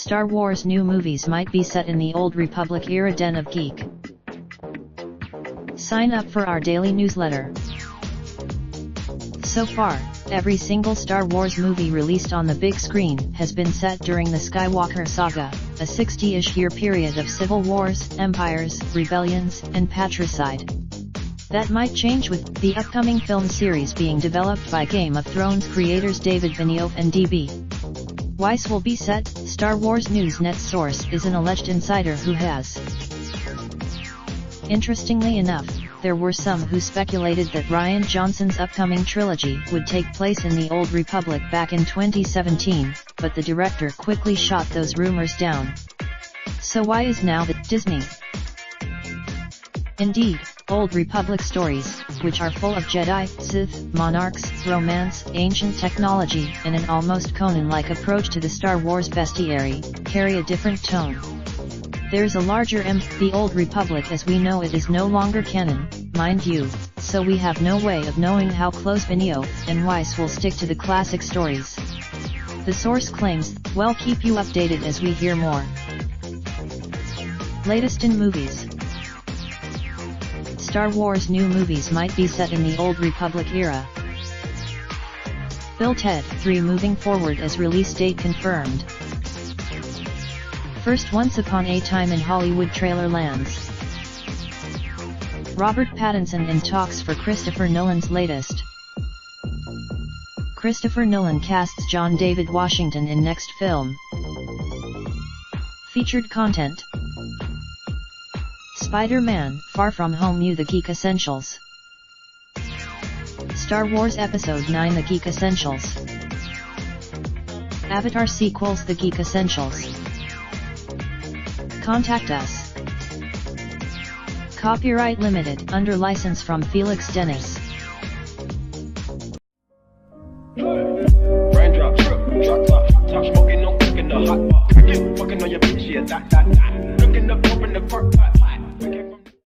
Star Wars new movies might be set in the Old Republic era. Den of Geek. Sign up for our daily newsletter. So far, every single Star Wars movie released on the big screen has been set during the Skywalker saga, a 60-ish year period of civil wars, empires, rebellions, and patricide. That might change with the upcoming film series being developed by Game of Thrones creators David Benioff and D.B. Weiss will be set. Star Wars News Net source is an alleged insider who has. Interestingly enough, there were some who speculated that Rian Johnson's upcoming trilogy would take place in the Old Republic back in 2017, but the director quickly shot those rumors down. So why is now that Disney? Indeed, Old Republic stories, which are full of Jedi, Sith, monarchs, romance, ancient technology, and an almost Conan-like approach to the Star Wars bestiary, carry a different tone. There's a larger the Old Republic as we know it is no longer canon, mind you, so we have no way of knowing how close Benioff and Weiss will stick to the classic stories. The source claims, we'll keep you updated as we hear more. Latest in movies. Star Wars new movies might be set in the Old Republic era. Bill Ted 3 moving forward as release date confirmed. First Once Upon a Time in Hollywood trailer lands. Robert Pattinson in talks for Christopher Nolan's latest. Christopher Nolan casts John David Washington in next film. Featured content. Spider-Man: Far From Home. The Geek Essentials. Star Wars Episode 9 The Geek Essentials. Avatar sequels The Geek Essentials. Contact us. Copyright limited, under license from Felix Dennis. Raindrop, drip, drop top, top smoking, no cooking the hot bar. You fucking on your bitch, yeah, that.